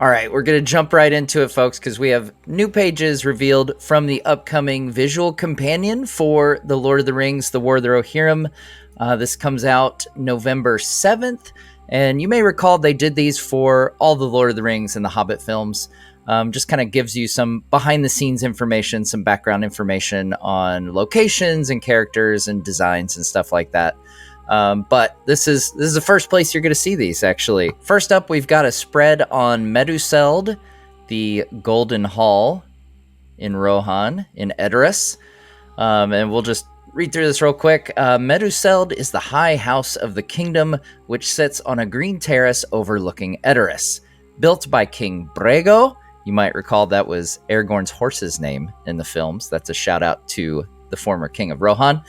All right, we're going to jump right into it, folks, because we have new pages revealed from the upcoming visual companion for The Lord of the Rings, The War of the Rohirrim. This comes out November 7th, and you may recall they did these for all the Lord of the Rings and the Hobbit films. Just kind of gives you some behind-the-scenes information, some background information on locations and characters and designs and stuff like that. But this is the first place you're going to see these, actually. First up, we've got a spread on Meduseld, the Golden Hall in Rohan, in Edoras. And we'll just read through this real quick. Meduseld is the high house of the kingdom, which sits on a green terrace overlooking Edoras. Built by King Brego. You might recall that was Aragorn's horse's name in the films. That's a shout out to the former King of Rohan.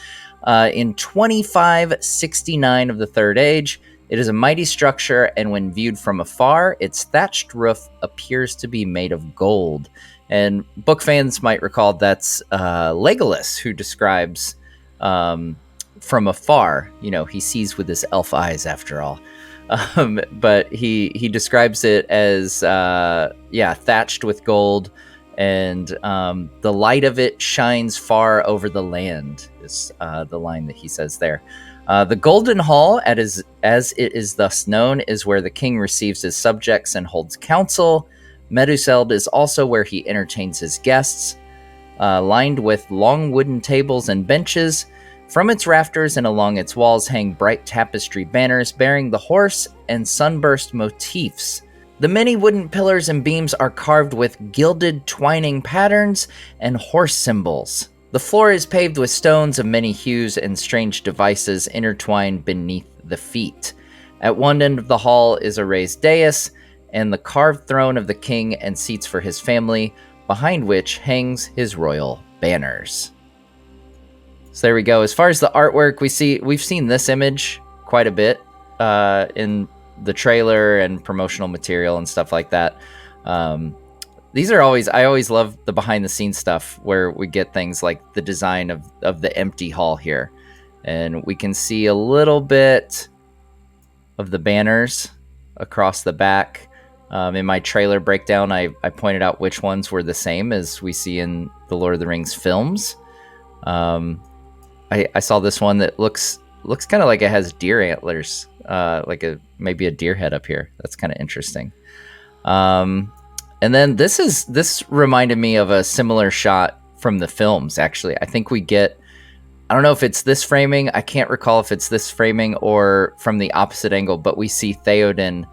In 2569 of the Third Age, it is a mighty structure, and when viewed from afar, its thatched roof appears to be made of gold. And book fans might recall that's Legolas who describes from afar. You know, he sees with his elf eyes, after all. But he describes it as thatched with gold. And the light of it shines far over the land, is the line that he says there. The Golden Hall, as it is thus known, is where the king receives his subjects and holds council. Meduseld is also where he entertains his guests, lined with long wooden tables and benches. From its rafters and along its walls hang bright tapestry banners bearing the horse and sunburst motifs. The many wooden pillars and beams are carved with gilded twining patterns and horse symbols. The floor is paved with stones of many hues and strange devices intertwined beneath the feet. At one end of the hall is a raised dais and the carved throne of the king and seats for his family, behind which hangs his royal banners. So there we go. As far as the artwork, we've seen this image quite a bit in the trailer and promotional material and stuff like that. These are I always love the behind the scenes stuff where we get things like the design of the empty hall here. And we can see a little bit of the banners across the back. In my trailer breakdown, I pointed out which ones were the same as we see in the Lord of the Rings films. I saw this one that looks kind of like it has deer antlers, maybe a deer head up here. That's kind of interesting. And then this reminded me of a similar shot from the films. Actually, I think we get, I don't know if it's this framing. I can't recall if it's this framing or from the opposite angle, but we see Theoden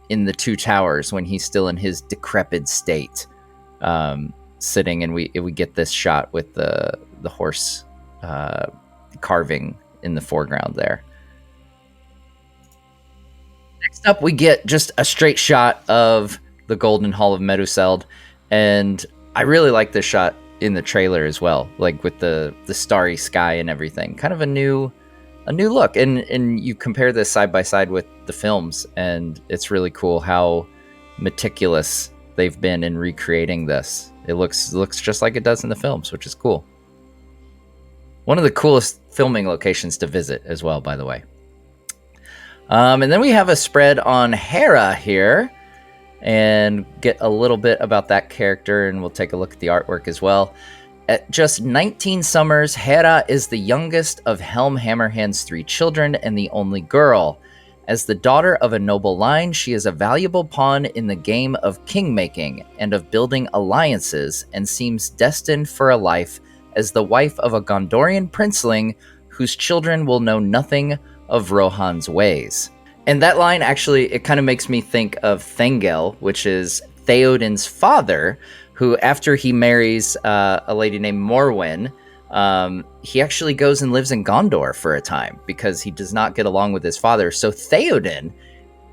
in the Two Towers when he's still in his decrepit state, sitting, and we get this shot with the horse carving in the foreground there. Next up, we get just a straight shot of the Golden Hall of Meduseld, and I really like this shot in the trailer as well, like with the starry sky and everything. Kind of a new look, and you compare this side by side with the films, and it's really cool how meticulous they've been in recreating this. It looks just like it does in the films, which is cool. One of the coolest filming locations to visit as well, by the way. And then we have a spread on Héra here, and get a little bit about that character, and we'll take a look at the artwork as well. At just 19 summers, Héra is the youngest of Helm Hammerhand's 3 children and the only girl. As the daughter of a noble line, she is a valuable pawn in the game of king-making and of building alliances, and seems destined for a life as the wife of a Gondorian princeling whose children will know nothing of Rohan's ways. And that line, actually, it kind of makes me think of Thengel, which is Theoden's father, who, after he marries a lady named Morwen, he actually goes and lives in Gondor for a time because he does not get along with his father. So Theoden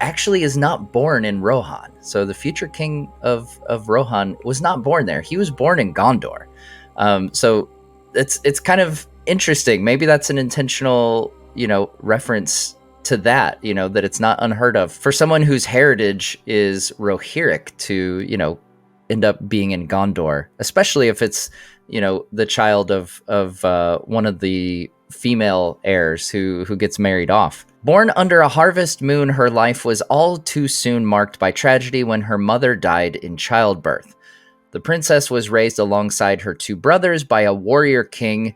actually is not born in Rohan. So the future king of Rohan was not born there. He was born in Gondor. So it's kind of interesting. Maybe that's an intentional, reference to that, that it's not unheard of for someone whose heritage is Rohirric to, end up being in Gondor, especially if it's, the child of one of the female heirs who gets married off. Born under a harvest moon, her life was all too soon marked by tragedy when her mother died in childbirth. The princess was raised alongside her two brothers by a warrior king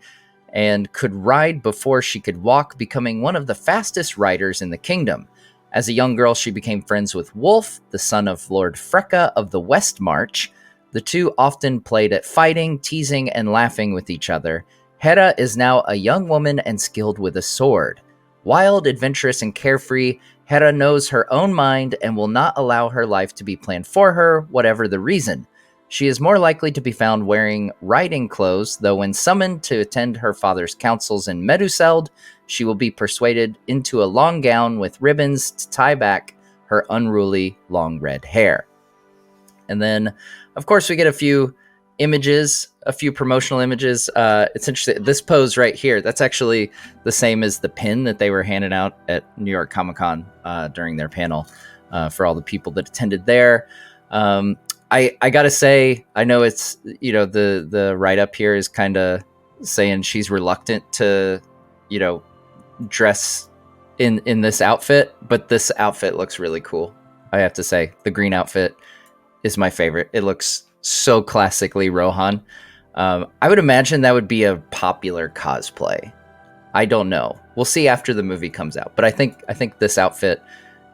and could ride before she could walk, becoming one of the fastest riders in the kingdom. As a young girl, she became friends with Wulf, the son of Lord Freka of the West March. The two often played at fighting, teasing, and laughing with each other. Héra is now a young woman and skilled with a sword. Wild, adventurous, and carefree, Héra knows her own mind and will not allow her life to be planned for her, whatever the reason. She is more likely to be found wearing riding clothes, though when summoned to attend her father's councils in Meduseld, she will be persuaded into a long gown with ribbons to tie back her unruly long red hair. And then, of course, we get a few images, a few promotional images. It's interesting. This pose right here, that's actually the same as the pin that they were handing out at New York Comic Con during their panel for all the people that attended there. I gotta say, I know it's, the write-up here is kind of saying she's reluctant to, dress in this outfit, but this outfit looks really cool. I have to say, the green outfit is my favorite. It looks so classically Rohan. I would imagine that would be a popular cosplay. I don't know. We'll see after the movie comes out, but I think this outfit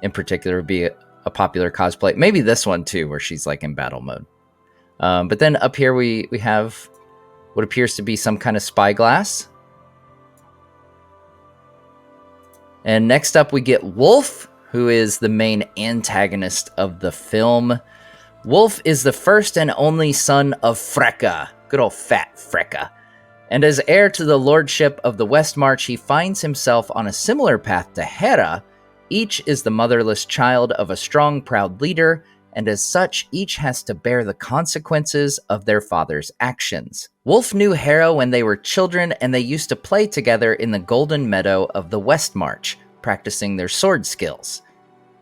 in particular would be a popular cosplay. Maybe this one too, where she's like in battle mode. But then up here we have what appears to be some kind of spyglass. And next up we get Wulf, who is the main antagonist of the film. Wulf is the first and only son of Freka, good old fat Freka. And as heir to the lordship of the West March, he finds himself on a similar path to Héra. Each is the motherless child of a strong, proud leader, and as such, each has to bear the consequences of their father's actions. Wulf knew Héra when they were children, and they used to play together in the Golden Meadow of the West March, practicing their sword skills.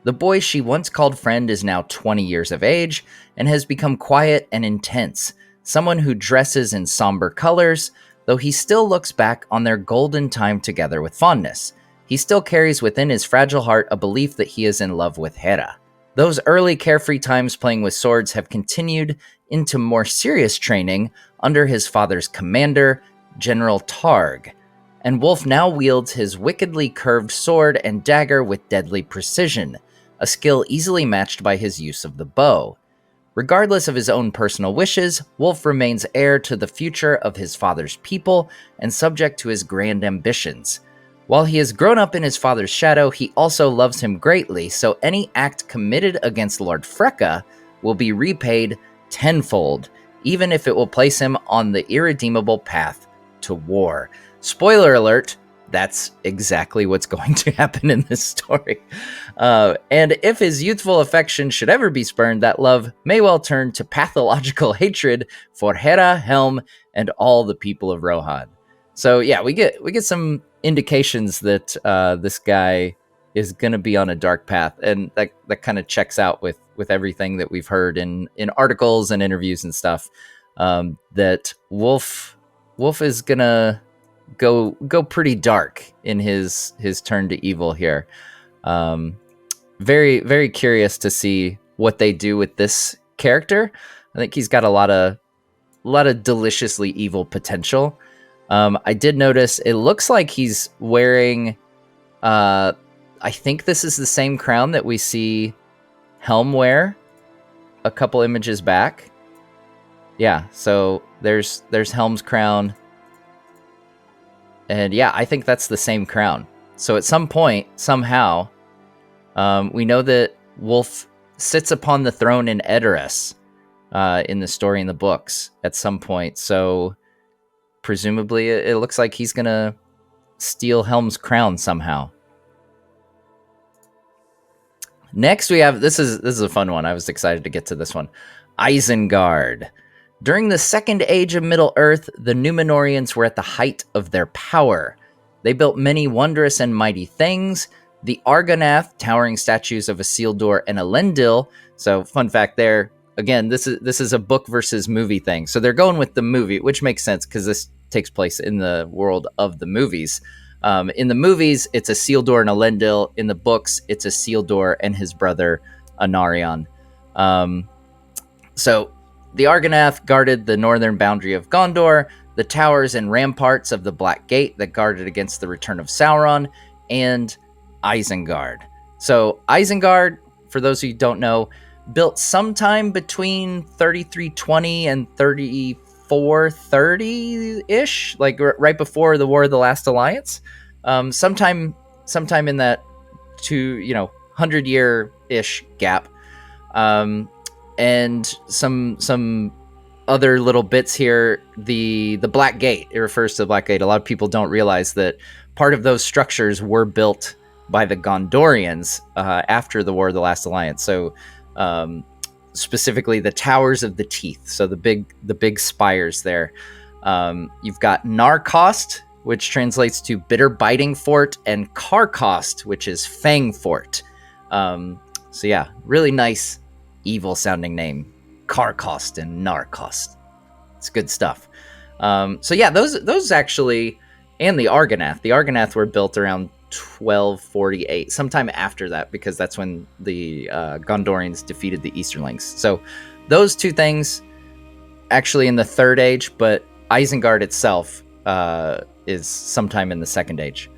The boy she once called friend is now 20 years of age, and has become quiet and intense, someone who dresses in somber colors, though he still looks back on their golden time together with fondness. He still carries within his fragile heart a belief that he is in love with Héra. Those early carefree times playing with swords have continued into more serious training under his father's commander, General Targ, and Wulf now wields his wickedly curved sword and dagger with deadly precision, a skill easily matched by his use of the bow. Regardless of his own personal wishes, Wulf remains heir to the future of his father's people and subject to his grand ambitions. While he has grown up in his father's shadow, he also loves him greatly, so any act committed against Lord Freka will be repaid tenfold, even if it will place him on the irredeemable path to war. Spoiler alert, that's exactly what's going to happen in this story. And if his youthful affection should ever be spurned, that love may well turn to pathological hatred for Héra, Helm, and all the people of Rohan. So yeah, we get some indications that this guy is going to be on a dark path, and that kind of checks out with everything that we've heard in articles and interviews and stuff. That Wulf is gonna go pretty dark in his turn to evil here. Very, very curious to see what they do with this character. I think he's got a lot of deliciously evil potential. I did notice it looks like he's wearing, I think this is the same crown that we see Helm wear a couple images back. Yeah, so there's Helm's crown. And yeah, I think that's the same crown. So at some point, somehow, we know that Wulf sits upon the throne in Edoras in the story in the books at some point. So presumably it looks like he's going to steal Helm's crown somehow. Next we have, this is a fun one. I was excited to get to this one. Isengard. During the Second Age of Middle-earth, the Númenóreans were at the height of their power. They built many wondrous and mighty things. The Argonath, towering statues of Isildur and Elendil. So, fun fact there, again, this is a book versus movie thing. So they're going with the movie, which makes sense because this takes place in the world of the movies. In the movies, it's Isildur and Elendil. In the books, it's Isildur and his brother Anarion. So the Argonath guarded the northern boundary of Gondor, the towers and ramparts of the Black Gate that guarded against the return of Sauron, and Isengard. So Isengard, for those of you who don't know, built sometime between 3320 and 3430-ish, like right before the War of the Last Alliance. Sometime in that 100-year-ish gap. And some other little bits here. The Black Gate, it refers to the Black Gate. A lot of people don't realize that part of those structures were built by the Gondorians after the War of the Last Alliance. So specifically the Towers of the Teeth, so the big spires there. You've got Narcost, which translates to Bitter Biting Fort, and Carcost, which is Fang Fort. So yeah, really nice evil sounding name, Carcost and Narcost. It's good stuff. So yeah, those actually, and the Argonath were built around 1248, sometime after that, because that's when the Gondorians defeated the Easterlings. So those two things actually in the Third Age, but Isengard itself is sometime in the Second Age.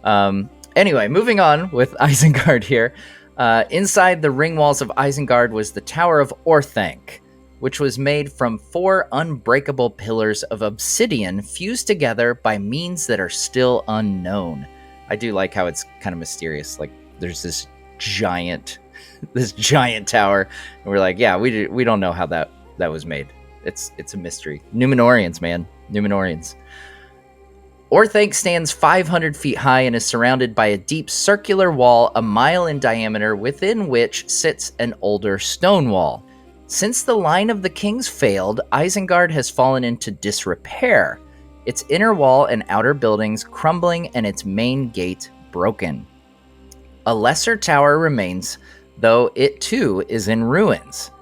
Anyway, moving on with Isengard here. Inside the ring walls of Isengard was the Tower of Orthanc, which was made from 4 unbreakable pillars of obsidian fused together by means that are still unknown. I do like how it's kind of mysterious. Like there's this giant tower, and we're like, yeah, we don't know how that was made. It's a mystery. Numenorians, man, Numenorians. Orthanc stands 500 feet high and is surrounded by a deep circular wall a mile in diameter, within which sits an older stone wall. Since the line of the kings failed, Isengard has fallen into disrepair, its inner wall and outer buildings crumbling and its main gate broken. A lesser tower remains, though it too is in ruins.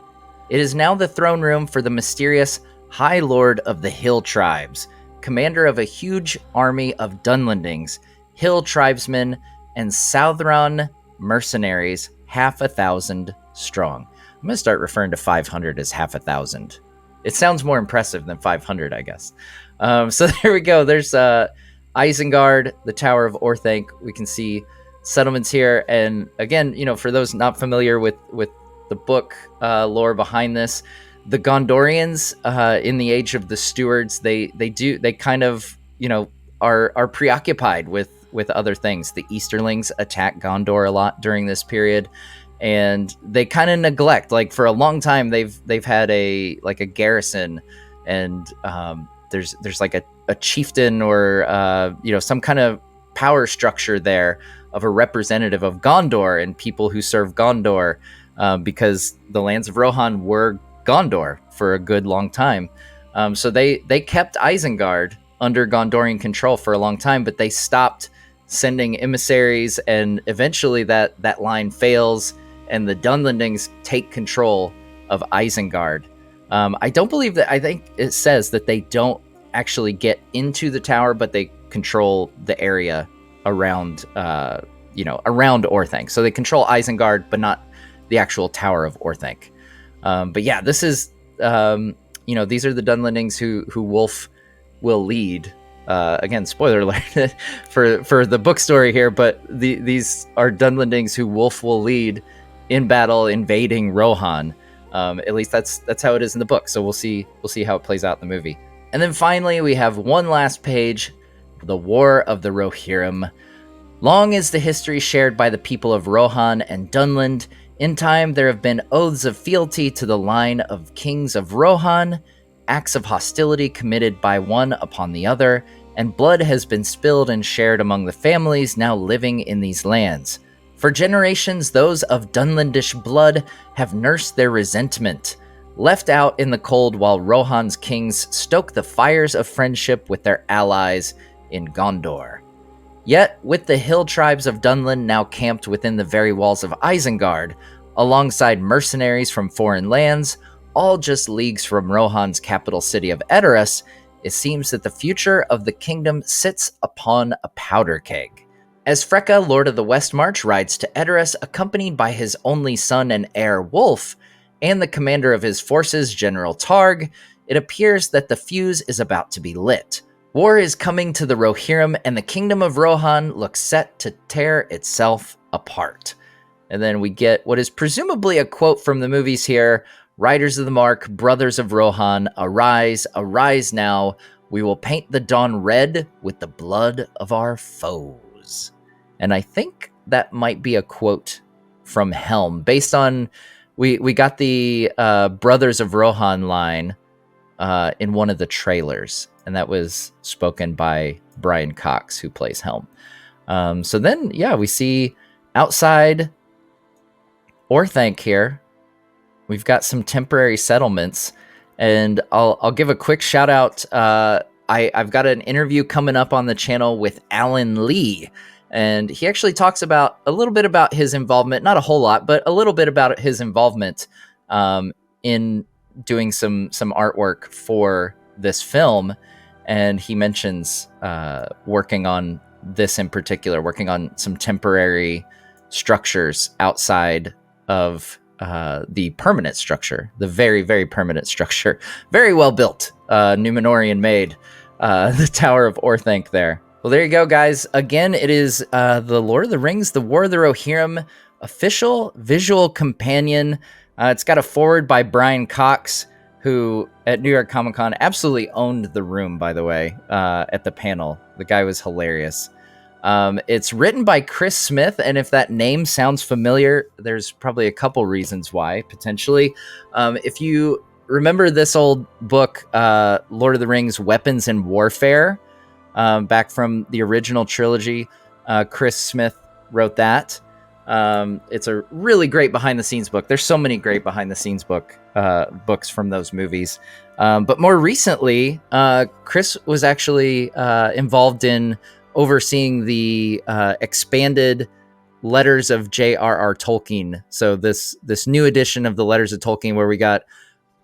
It is now the throne room for the mysterious High Lord of the Hill Tribes, commander of a huge army of Dunlendings, hill tribesmen, and Southron mercenaries, 1,000 strong. I'm going to start referring to 500 as 1,000. It sounds more impressive than 500, I guess. So there we go. There's Isengard, the Tower of Orthanc. We can see settlements here. And again, for those not familiar with the book lore behind this, the Gondorians in the Age of the Stewards, they kind of are preoccupied with other things. The Easterlings attack Gondor a lot during this period, and they kind of neglect. Like for a long time, they've had a garrison, and there's like a chieftain or some kind of power structure there of a representative of Gondor and people who serve Gondor, because the lands of Rohan were Gondor for a good long time. So they kept Isengard under Gondorian control for a long time, but they stopped sending emissaries, and eventually that line fails, and the Dunlendings take control of Isengard. I don't believe that. I think it says that they don't actually get into the tower, but they control the area around Orthanc. So they control Isengard, but not the actual Tower of Orthanc. But yeah, this is, these are the Dunlendings who Wulf will lead. Again, spoiler alert for the book story here, but these are Dunlendings who Wulf will lead in battle, invading Rohan. At least that's how it is in the book. So we'll see how it plays out in the movie. And then finally, we have one last page, the War of the Rohirrim. Long is the history shared by the people of Rohan and Dunland. In time, there have been oaths of fealty to the line of kings of Rohan, acts of hostility committed by one upon the other, and blood has been spilled and shared among the families now living in these lands. For generations, those of Dunlandish blood have nursed their resentment, left out in the cold while Rohan's kings stoke the fires of friendship with their allies in Gondor. Yet, with the hill tribes of Dunland now camped within the very walls of Isengard, alongside mercenaries from foreign lands, all just leagues from Rohan's capital city of Edoras, it seems that the future of the kingdom sits upon a powder keg. As Freka, Lord of the Westmarch, rides to Edoras accompanied by his only son and heir Wulf, and the commander of his forces, General Targ, it appears that the fuse is about to be lit. War is coming to the Rohirrim, and the Kingdom of Rohan looks set to tear itself apart. And then we get what is presumably a quote from the movies here. Riders of the Mark, brothers of Rohan, arise, arise now. We will paint the dawn red with the blood of our foes. And I think that might be a quote from Helm, based on, we got the brothers of Rohan line in one of the trailers, and that was spoken by Brian Cox, who plays Helm. So then, yeah, we see outside Orthanc here, we've got some temporary settlements, and I'll give a quick shout out. I've got an interview coming up on the channel with Alan Lee, and he actually talks about a little bit about his involvement, not a whole lot, but a little bit about his involvement in doing some artwork for this film. And he mentions working on this in particular, working on some temporary structures outside of the permanent structure, the very, very permanent structure. Very well built, Numenorian made, the Tower of Orthanc there. Well, there you go, guys. Again, it is the Lord of the Rings, The War of the Rohirrim official visual companion. It's got a foreword by Brian Cox, who at New York Comic Con absolutely owned the room, by the way, at the panel. The guy was hilarious. It's written by Chris Smith, and if that name sounds familiar, there's probably a couple reasons why, potentially. If you remember this old book, Lord of the Rings, Weapons and Warfare, back from the original trilogy, Chris Smith wrote that. It's a really great behind-the-scenes book. There's so many great behind-the-scenes books from those movies. But more recently, Chris was actually involved in overseeing the expanded Letters of J.R.R. Tolkien. So this new edition of the Letters of Tolkien, where we got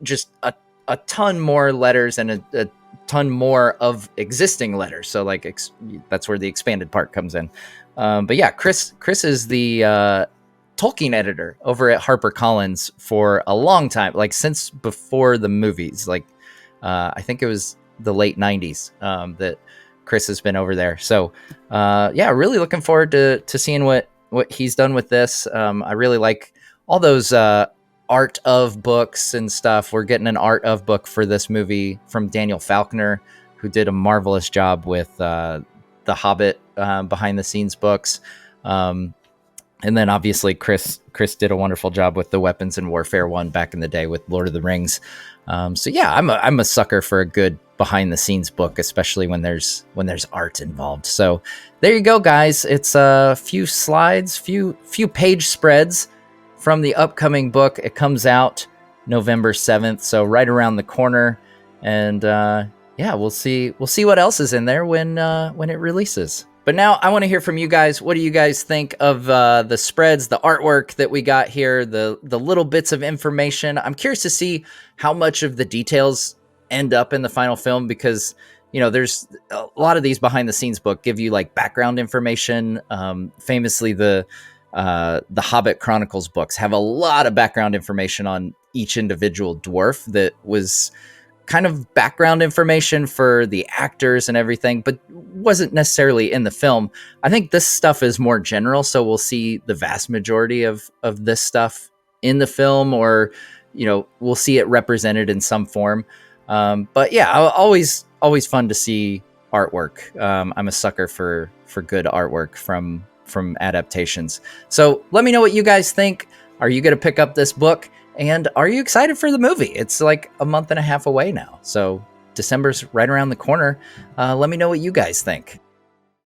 just a ton more letters and a ton more of existing letters. So like that's where the expanded part comes in. But yeah, Chris is the Tolkien editor over at HarperCollins for a long time, like since before the movies. Like I think it was the late 90s that Chris has been over there. So yeah, really looking forward to seeing what he's done with this. I really like all those art of books and stuff. We're getting an art of book for this movie from Daniel Falconer, who did a marvelous job with the Hobbit behind the scenes books. And then obviously Chris did a wonderful job with the Weapons and Warfare one back in the day with Lord of the Rings. So yeah, I'm a sucker for a good behind the scenes book, especially when there's art involved. So there you go, guys. It's a few slides, few page spreads from the upcoming book. It comes out November 7th, so right around the corner. And yeah, we'll see what else is in there when it releases. But now I want to hear from you guys. What do you guys think of the spreads, the artwork that we got here, the little bits of information? I'm curious to see how much of the details end up in the final film, because there's a lot of these behind the scenes book give you like background information. Famously, the Hobbit Chronicles books have a lot of background information on each individual dwarf that was kind of background information for the actors and everything, but wasn't necessarily in the film. I think this stuff is more general, so we'll see the vast majority of this stuff in the film, or we'll see it represented in some form. But yeah, always fun to see artwork. I'm a sucker for good artwork from adaptations. So let me know what you guys think. Are you going to pick up this book? And are you excited for the movie? It's like a month and a half away now. So December's right around the corner. Let me know what you guys think.